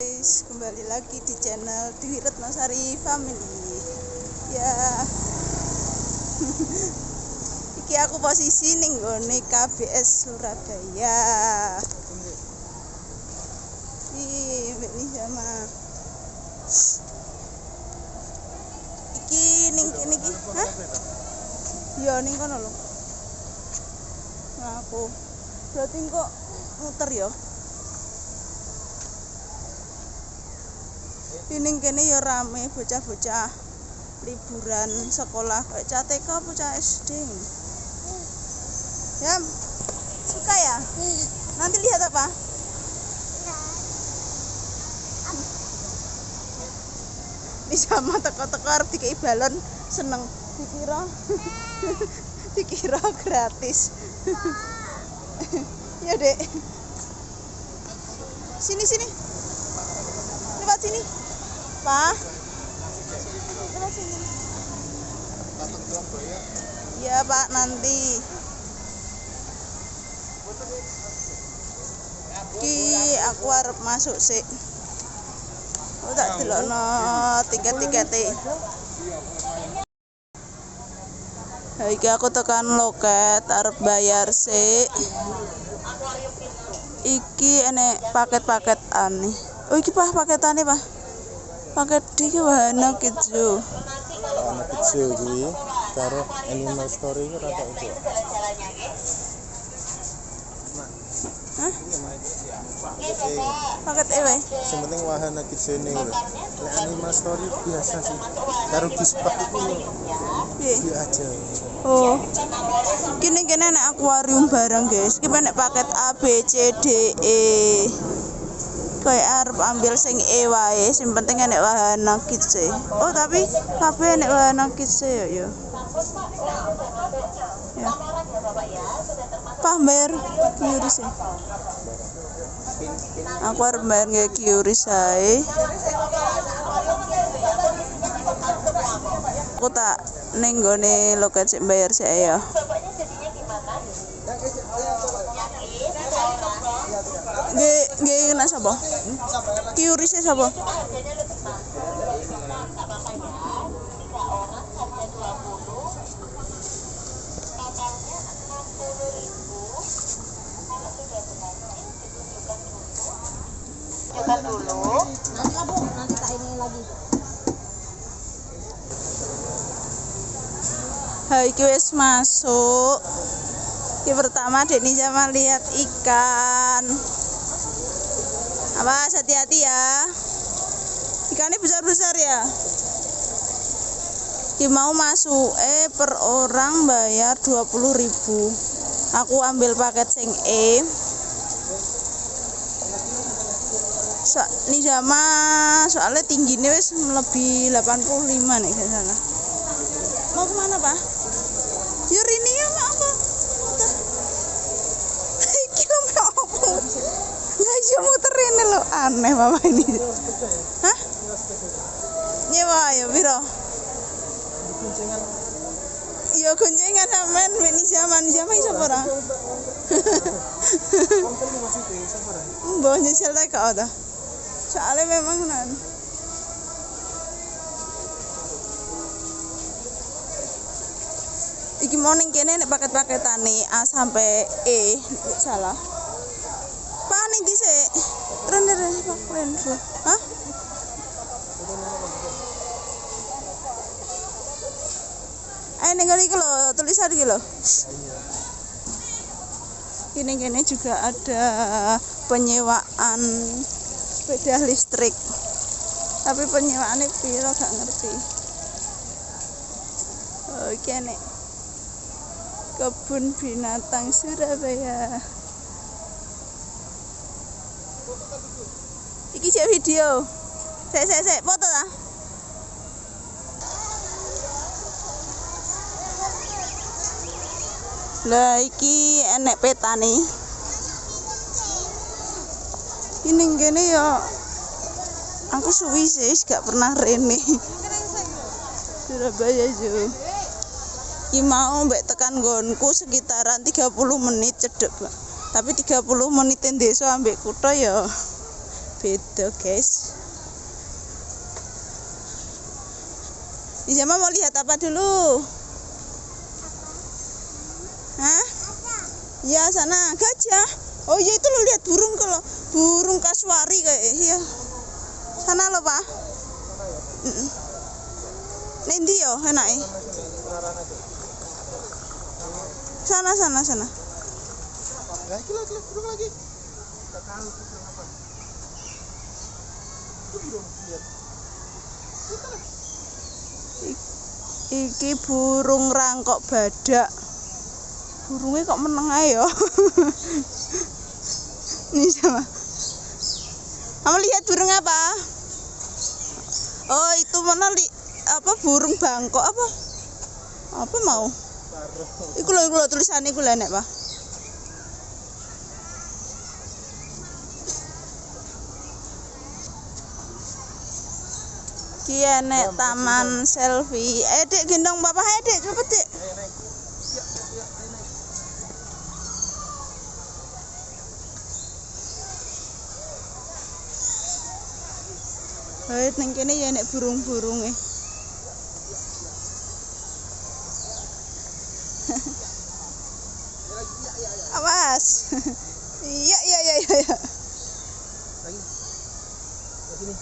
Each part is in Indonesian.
Guys, kembali lagi di channel Dwi Retnosari Family. Ya, iki aku posisi ning gone KBS Surabaya. Ini sama. Iki ning kene iki, hah? Ya ning kono lho. Nah, aku berarti kok muter ya. Ini kene ya rame bocah-bocah liburan sekolah kayak cah TK apa cah SD. Ya, suka ya? Nanti lihat apa? Ini sama teko-teko arep dikei balon seneng dikira gratis. Ya, Dek. Sini. Lewat sini. Pak. Lewat sini. Ya, Pak, nanti. Ki aku arep masuk sik. Oh, tak delokno tiket-tikete. Ha, iki aku tekan loket arep bayar sik. Iki enek paket-paketan nih. Oh, iki paketane, Pak. Paket iki Wahana Kidjo. Wahana Kidjo kuwi karo Animal Story ku rata iki. Hah? Paket wae. Sing penting Wahana Kidjo ne lho. Nek Animal Story biasa sih. Karo Dispak iku piye aja. Oh. Kene nek akuarium bareng, guys. Iki nek paket A B C D E. Kayak arep ambil sing E wae, sing penting enek Wahana Kidjo. Oh, tapi kabeh enek Wahana Kidjo ya. Ya. Pak bayar QRIS. Aku arep bayar nggih QRIS ae. Aku tak ning gone loket sik bayar sik ya. Nggih nek sapa? QRIS sapa? Coba dulu. Nanti tak ini lagi. Hai, iki wis masuk. Yang pertama Deni sama lihat ikan. Apa, hati-hati ya. Ikannya besar-besar ya. Ki mau masuk per orang bayar 20.000. Aku ambil paket sing E. Ini sama soalnya tingginya wis lebih 85 nih ke sana. Mau kemana, Pak? Yur ini ya apa? Iki lho apa? Lah iya muter ini lho, aneh Mama ini. Hah? Nyewa ya piro? Iya goncengan sampean ini zaman iso ora? Mbok nyesel ta kok ta? Soalnya memang nan. Iki mau ning kene nek paket-paketane A sampai E, salah. Pak ning dhisik. Rene Pak keren. Hah? Ning ngene iki lho, tulisan iki lho. Kene juga ada penyewaan sepeda listrik. Tapi penyewaannya piro gak ngerti. Oh, iki nek Kebun Binatang Surabaya. Iki cek video. Sek foto ta? Lah iki enek petane. Ini ngene ya. Aku suwi sih gak pernah rene. Surabaya yo. Ki mau mbek tekan nggonku sekitaran 30 menit cedek, Pak. Tapi 30 menit desa ambek kutha ya beda guys. Nizama mau lihat apa dulu? Hah? Ya sana gajah. Oh iya itu lo lihat burung, kalau burung kasuari kayak iya. Sana lo pak. Nendi yo enak Sana. Lagi burung lagi. Tak tahu burung apa. Itu burung lihat. Iki burung rangkok badak. Burungnya kok meneng ae yo. Nih sama. Kamu lihat burung apa? Oh itu mana apa burung bangkok apa? Apa mau? Iku lho tulisannya iku lho nek, Pak. Ki enek taman selfie. Dek gendong bapak Dek, cepet Dek. Ning kene ya enek burung-burunge. Awas. Iya. Lagi. Sini.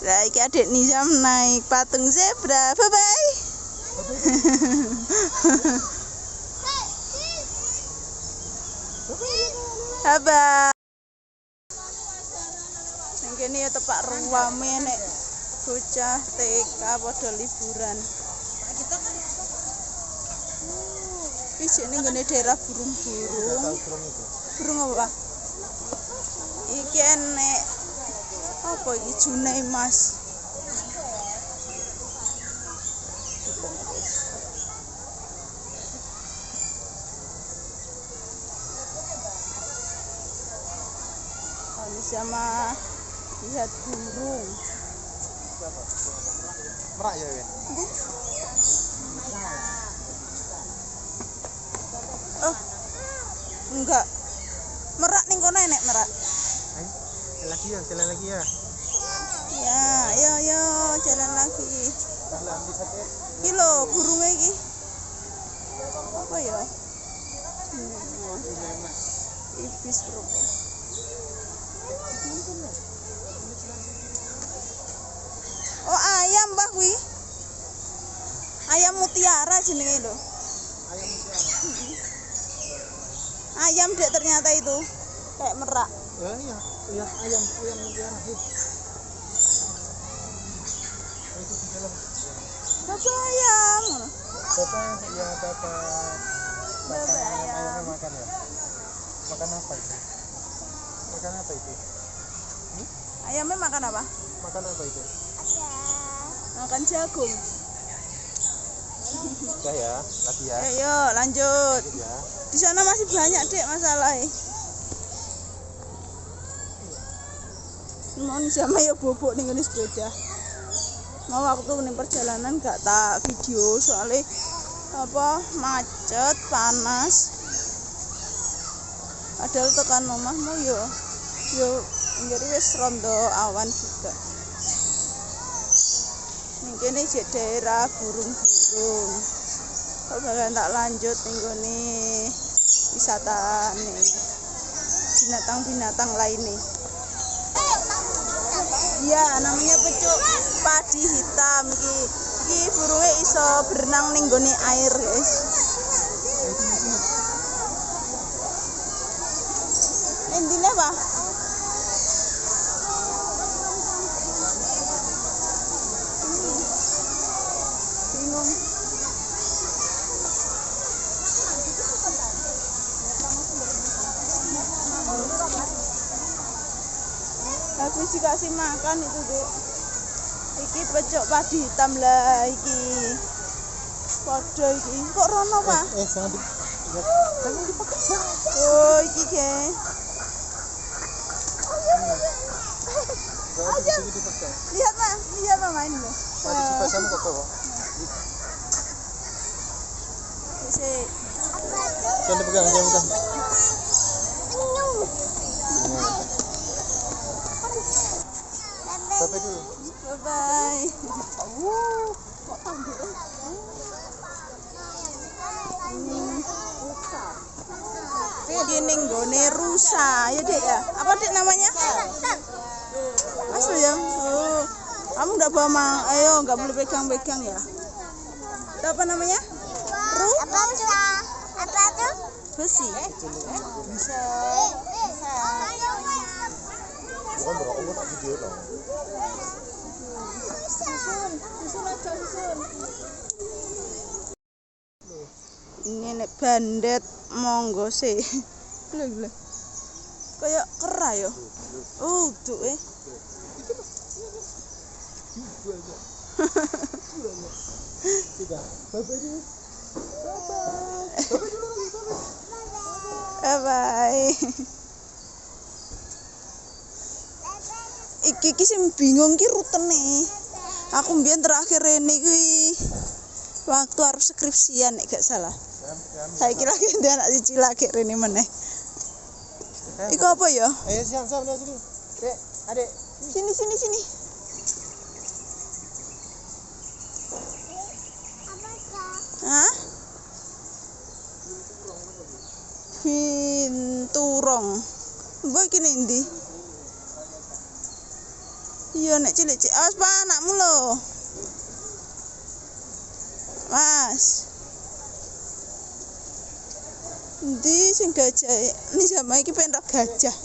Lah iki adik Nizam naik patung zebra. Bye bye. Haba. Nang kene ya tepak ruame nek bocah TK padha liburan. Iki jenenge nggone daerah burung-burung. Burung apa, Pak? Iki enek apa iki Junai Mas. Sama lihat burung. Merak ya, Wen? Oh. Enggak. Merak ning kono enek merak. Jalan lagi ya. Ya, ayo jalan lagi. Jalan di sate. Iki lho burunge iki. Apa ya? Ibis berapa? Oh ayam Mbah kuwi. Ayam mutiara jenenge lho. Ayam mutiara. Ayam Dek ternyata itu. Kayak merak. Iya, ayam mutiara. Itu di dalam. Bapak ayam. Bapak ya bapak. Bapak ayam. Ayamnya makan ya. Makan apa itu? Ayamnya makan apa? Makan apa itu? Makan jagung. Udah ya, lagi ya. Ayo lanjut. Ya. Di sana masih banyak Dek masalahnya. Mau nih sama ya bobok nih ini sepeda. Mau waktu nih perjalanan gak tak video soalnya apa macet panas. Padahal tekan omah mau yo ngeri wis rondo awan juga. Mungkin ini daerah burung-burung. Kok bakal tak lanjut nih wisata nih binatang-binatang lainnya. Iya, namanya pecuk padi hitam iki burungnya iso berenang ning gone air, guys. Endine apa? Bingung. Habis dikasih makan itu Dek. Iki pecuk padi hitam lah iki. Padha iki. Kok rono, Pak? Jangan dipaksa. Oh, iki ge. Aja. Lihat Pak main loh. Mari coba sama kok. Sik. Jangan pegang, jangan pegang. Bye dulu. Bye. Gini nggone rusa ya dek ya. Apa dek namanya? Asli ya. Oh, kamu nggak bawa ayo nggak boleh pegang-pegang ya. Itu apa namanya? Apa tuh? Besi. Bukan berokok tak video dong. Ini nek bandet monggo sih. Lho. Kayak kera ya. Oh, tuh Sudah. Bye. Iki sing bingung ki rutene. Aku mbiyen terakhir rene kuwi waktu arep skripsian nek gak salah. Saiki lagi ndek anak siji lagi rene meneh. Iku apa ya? Ayo siap lihat sini. Dek, Adek. Sini. Hah? Binturong. Mbok iki ning ndi? Iya nek cilik-cilik. Awas Pak anakmu lho. Mas. Ndi sing gajah? Ini sama iki pengen gajah.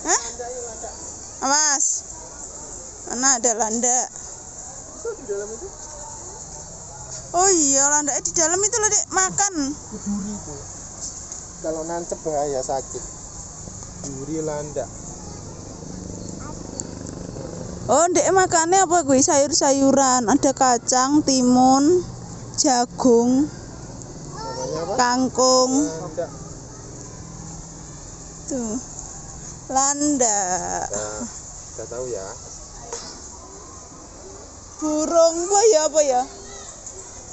Hah? Awas. Mana ada landak? Di dalam itu Oh iya, landaknya di dalam itu loh, Dek. Makan. duri itu. Kalau nancep bahaya sakit. Duri landak. Oh, Dek makannya apa gue? Sayur-sayuran. Ada kacang, timun, jagung, Namanya apa? kangkung. Landak. Tuh. Landak. Nah, udah tahu ya. Burung apa ya?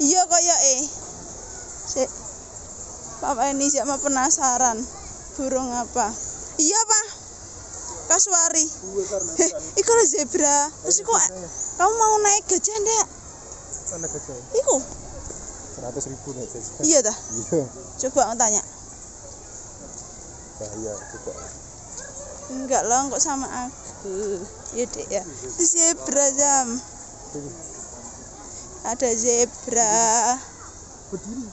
Iya kayak Sik. Papa ini sama penasaran. Burung apa? Iya, Pak. Kasuari. Iku lho zebra. Terus kok kamu mau naik gajah ndak? Mana gajah? Iku. 100.000 nih gajah. Iya dah. Iya. Coba aku tanya. Bahaya juga. Enggak lah, kok sama aku. Iya, Dek ya. Itu zebra jam. Ada zebra. Berdiri.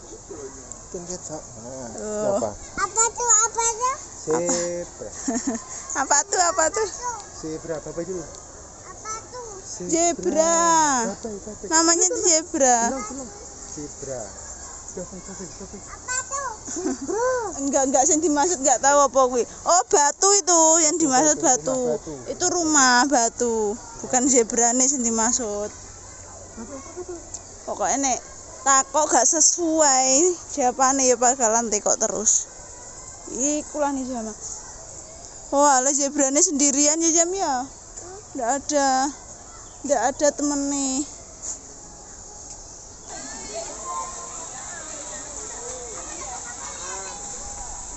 Kan kecak. Nah, Oh. apa? Apa tuh? Zebra. Apa tuh? Zebra, Bapak dulu. Apa tuh? Zebra. Bapak. Namanya tuh zebra. Bilang. Zebra. Bapak. Enggak sing dimaksud enggak tahu apa kuwi. Oh, batu itu yang dimaksud batu. Rumah batu. Itu rumah batu, bukan zebra nih sing dimaksud. Pokoknya nek takok gak sesuai jawabane ya bakalan tekok terus. Iku lah nih sama. Oh, ala zebrane sendirian ya Jam ya. Enggak ada temen nih.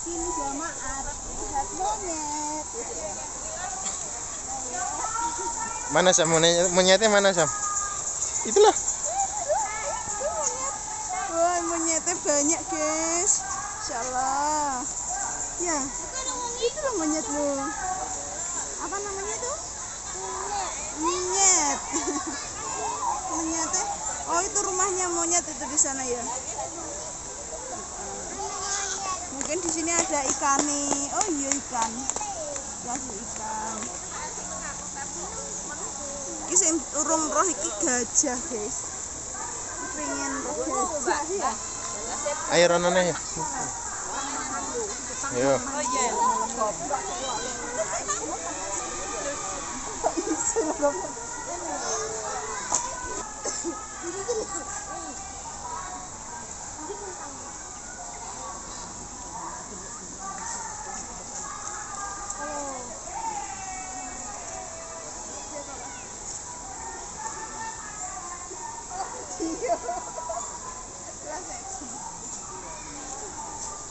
Sini jamaah lihat monyet. Mana Sam? Monyetnya mana Sam? Itulah. Wah, monyetnya banyak, guys. Insyaallah. Ya. Itu loh monyet lo. Apa namanya tuh? Monyet. Monyetnya. Oh, itu rumahnya monyet itu di sana ya. Mungkin di sini ada ikan nih. Oh iya ikan. Kasih ikan. Iki sing urung roh iki gajah, guys. Pengen roh gajah ya. Ayo ronone ya. Ayo.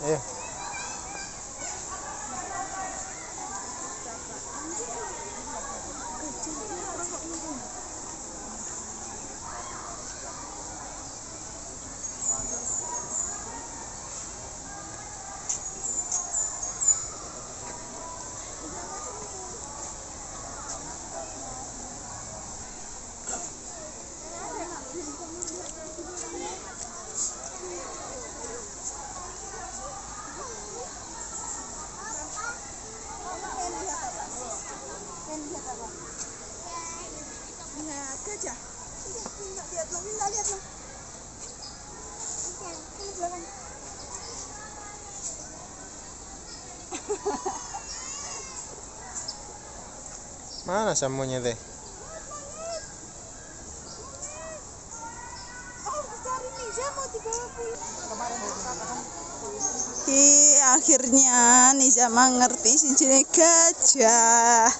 Ayo. Lihat gajah. Lihat lo, lihat lo. Mana samunya teh? Oh, cari Nisa mau dibawa pulang. Akhirnya Nisa mengerti sinjine gajah.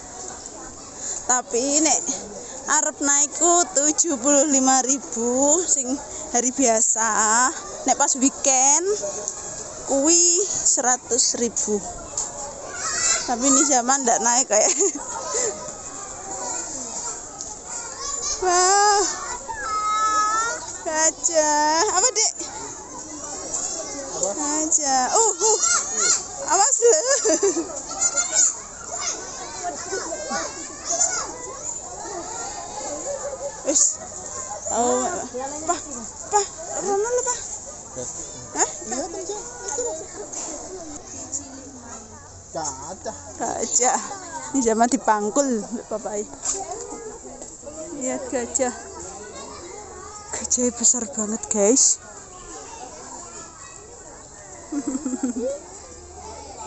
Tapi nek arep naikku 75.000 sing hari biasa. Nek pas weekend kuwi 100.000. Tapi Nisa mah ndak naik kayak. Wah. Gajah. Apa, Dek? Gajah. Awas lu. Wis. Oh, Pa, rono lu, Pa. Hah? Lihat aja. Gajah. Ini zaman dipangkul, Bapak. Lihat gajah. Gajahnya besar banget, guys.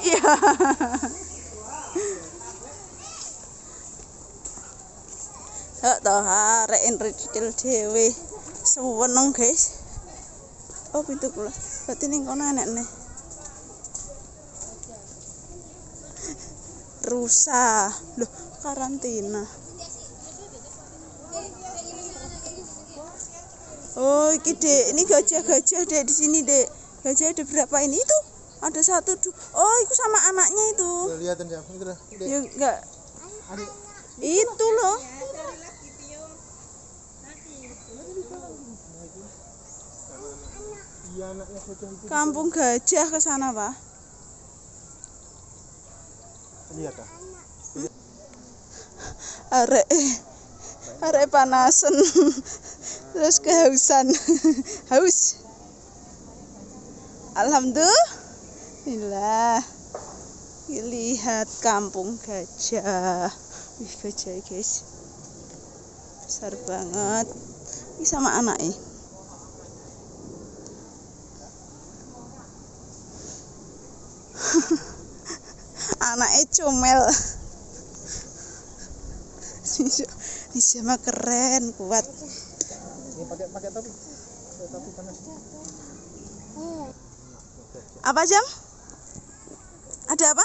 Iya. Hak toh arek enricil dhewe. Seweneng, guys. Oh, pintu kula. Berarti ning kono enek nih. Rusa. Loh, karantina. Oh, ini gajah-gajah Dek di sini, Dek. Gajah ada berapa ini? Itu ada satu. Oh, itu sama anaknya itu. Lihat aja. Ya enggak. Itu loh. Iya, anaknya gajah itu. Kampung gajah ke sana, Pak. Lihat ah. Arek panasan. Terus kehausan. Haus. Alhamdulillah. Lihat kampung gajah. Wih, gajah, guys. Besar banget. Ini sama anaknya. Anaknya comel. Ini sama keren, kuat. Ini pakai topi. Topi panas. Apa, Jam? Ada apa?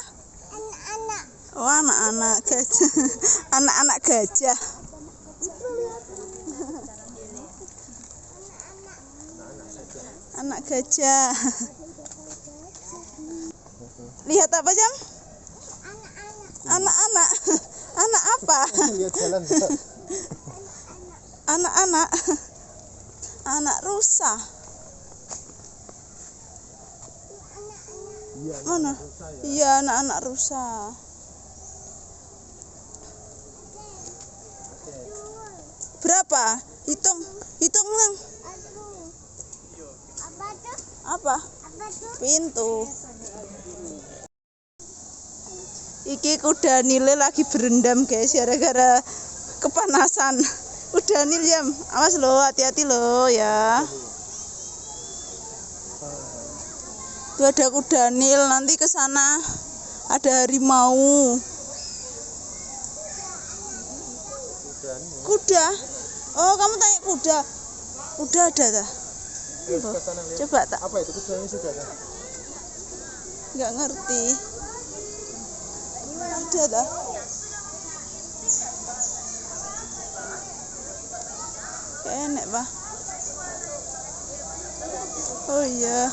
Anak-anak. Oh, anak-anak gajah. Anak-anak gajah. Anak gajah. Lihat apa, Jam? Anak-anak. Anak apa? Lihat jalan. Anak-anak. Anak rusa. Iya. Mana? Iya, anak-anak rusa. Berapa? Hitung Nang. Apa tuh? Apa? Apa tuh? Pintu. Iki kuda nile lagi berendam, guys, gara-gara kepanasan. Udah Nil, Jam. Awas lo, hati-hati lo ya. Tuh ada kuda Nil, nanti ke sana ada harimau. Kuda? Oh, kamu tanya kuda. Udah ada dah. Coba tak. Apa itu? Kudanya sudah ada. Nggak ngerti. Ada dah. Enak, Pak. Oh iya.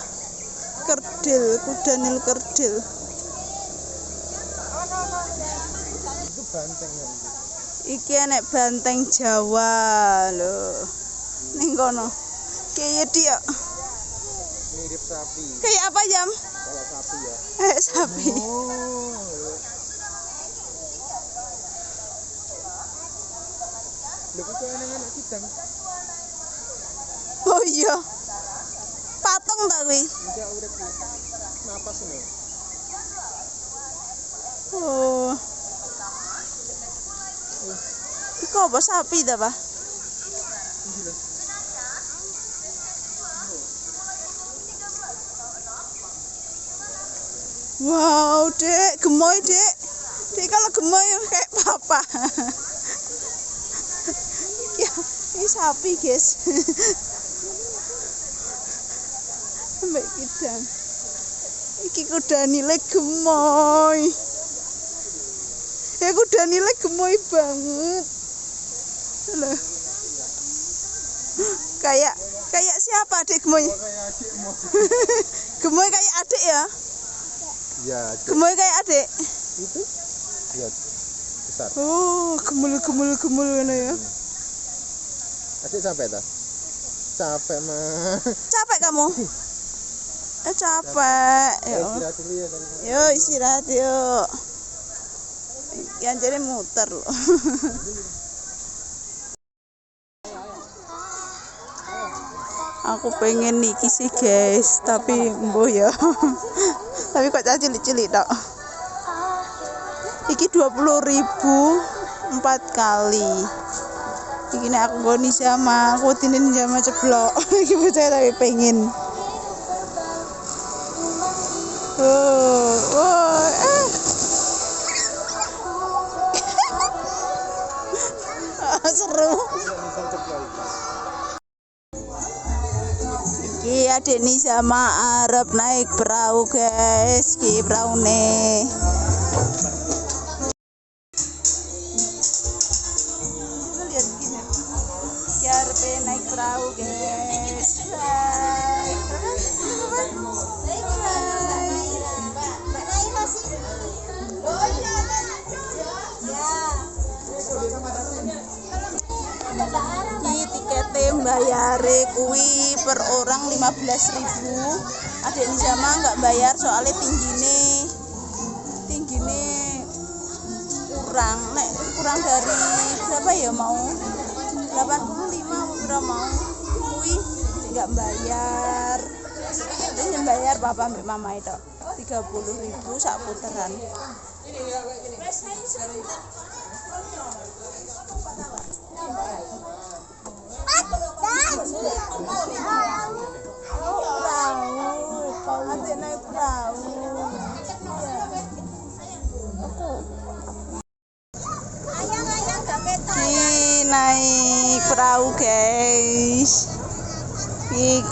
kerdil, kuda nil kerdil. Itu banteng ya. Iki enek banteng Jawa lho. Ning kono. Kayak dia. Mirip sapi. Kayak apa, Jam? Kayak sapi ya. Sapi. Oh. Lho kok anak-anak kidang. Oh iya. Patung ta kuwi? Enggak urip iki. Napas lho. Oh. Iku apa sapi ta, Pak? Iki lho. Wow, Dek, gemoy, Dek. Dek kalau gemoy kayak papa. Ya, ini sapi, guys. Mbak kidang. Iki kuda nilai gemoy. Ya kuda nilai gemoy banget. Loh. Kayak siapa adik gemoy? Kayak adikmu. Gemoy kayak adik ya? Iya, Gemoy kayak adik. itu. Iya. Besar. Oh, gemul ngono ya. Adik capek ta? Capek mah. Capek kamu? Capek. Ya. Istirahat dulu ya tadi. Yo istirahat yuk. Yang jadi muter loh. Aku pengen niki sih guys, tapi mbuh ya. Tapi kok cilik-cilik tok. Iki 20.000 4 kali. Iki nek aku nggoni sama, aku tinin sama ceblok. Iki bocah tapi pengen. Seru. Iki adik nih sama Arab naik perahu guys, ki perahu nih. Lihat gini, ki Arab naik perahu guys. Iki tiketnya bayare kuwi per orang 15.000. Adik ini sama nggak bayar soalnya tinggine kurang dari berapa ya, mau 85 berapa mau kuwi nggak bayar. Ini bayar papa mbak mama itu 30.000 sak puteran. Adik naik perahu. Naik perahu guys. Ini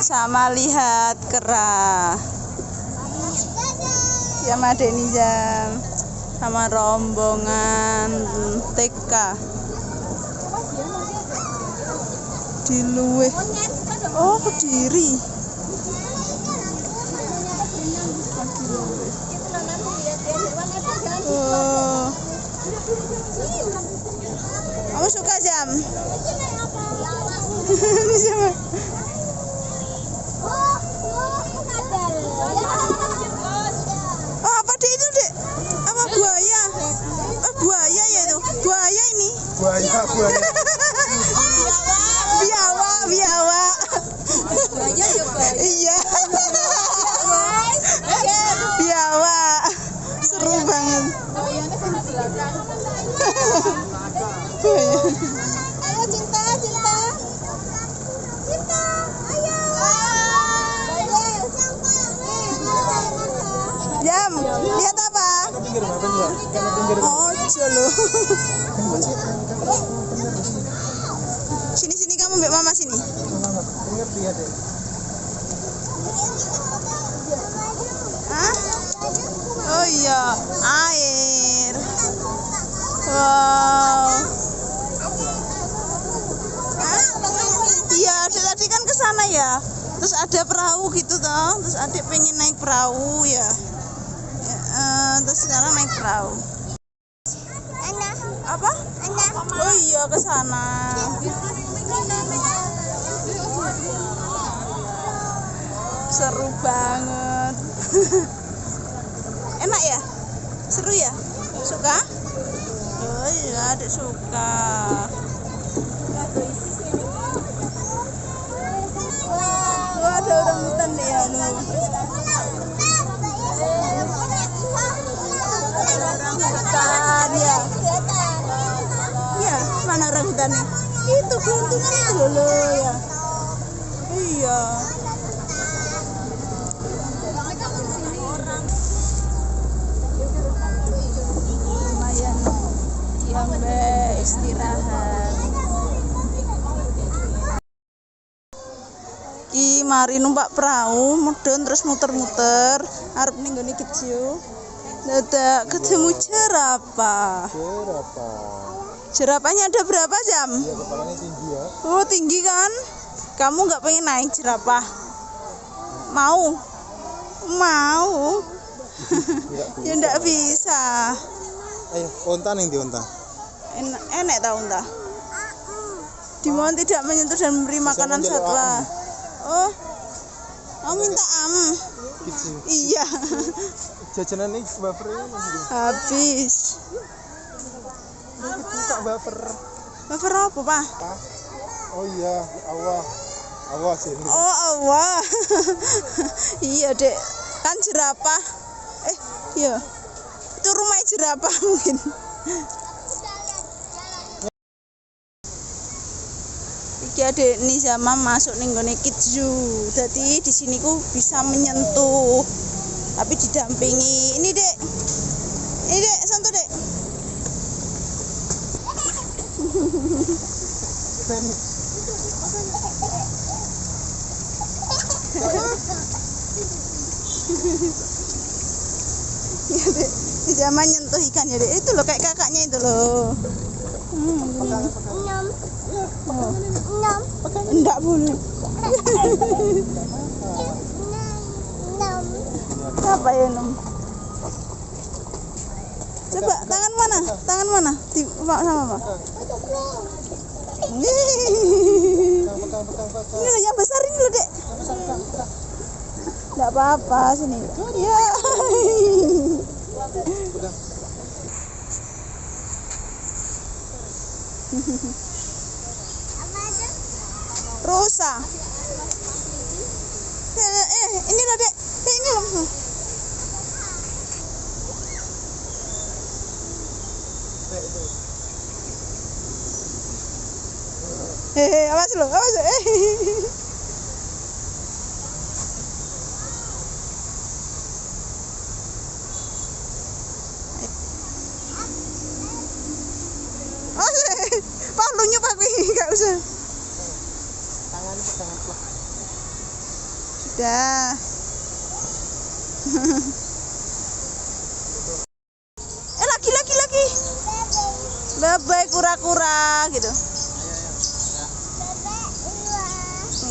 sama lihat kera. Sama Adik Nizam sama rombongan TK. Diluweh. Oh, Kediri. Oh. Kamu suka Jam? Siapa? Oh, apa deh itu, Dek? Apa buaya? Buaya ya itu. Buaya ini. Buaya. Biawa. Iya. Biawa. Seru banget. Ayo cinta. Ayo. Jam, lihat apa? Pinggir makan ya. Oh, jolo. Sini kamu mbak mama sini. Ngerti ya deh. Hah? Oh iya, air. Wow. Hah? Iya, tadi kan ke sana ya. Terus ada perahu gitu toh. Terus adik pengen naik perahu ya. Terus sekarang naik perahu. Anak, Apa? anak. Oh iya ke sana. Seru banget. Enak ya? Seru ya? Suka? Oh iya, adik suka. Wah, ada orang hutan nih ya, lu. Hutan ya. Iya, mana orang hutan nih? Itu keuntungan itu loh ya. Iya. Lumayan yang istirahat. Ki mari numpak perahu mudhun terus muter-muter arep ning nggone keju. Dadak ketemu jerapah. Jerapahnya ada berapa jam? Iya, kepalanya tinggi ya. Oh tinggi kan? Kamu nggak pengen naik jerapah? Mau? Mau? Ya nggak bisa. Ayo, onta nih di onta. Enak tau entah. Dimohon tidak menyentuh dan memberi makanan satwa. Oh, kamu minta Kecil. Iya. Jajanan nih baper ya. Habis. Itu tak baper. Baper apa, Pak? Oh iya, awah sini. Oh, Allah. Iya, Dek. Kan jerapah. Iya. Itu rumah jerapah mungkin. Iki Adik Nizama masuk ning gone Kids Zoo. Dadi di sini ku bisa menyentuh. Tapi didampingi. Ini, Dek. Ini, Dek, sentuh, Dek. Ya, Dek. Nizama nyentuh ikan ya, Dek. Itu loh kayak kakaknya itu loh. Nyam. Oh. Nyam. Enggak boleh. Nyam. Apa ya, Nom? Coba tangan mana? Tangan mana? Pak sama Pak. Ini loh yang besar ini loh, Dek. Enggak apa-apa sini. Ya. Rosa. Ini loh, Dek. Ini loh. Awas lo, awas. Pak lu nyupak enggak usah. Tangannya pegangan plak. Sudah. Lagi. Bebek kura-kura gitu.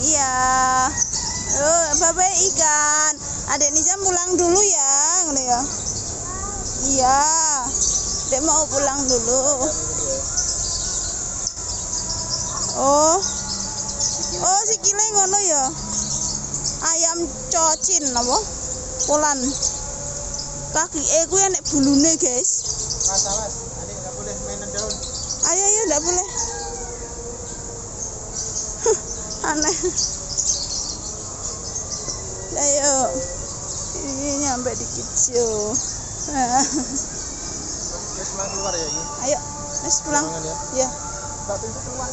Iya. Bebek ikan. Adik Nizam pulang dulu ya, ngono ya. Iya. Dek mau pulang dulu. Oh, sikile ngono ya. Ayam cocin apa? Polan. Kaki kuwi enek bulune, guys. Awas, adik enggak boleh mainan daun. Ayo, enggak boleh. Aneh. Ayo. Ini nyampe di Kijo. Wes pulang keluar ya ini. Ayo, wes pulang. Pulangan ya. Ya. Mbak Pintu keluar.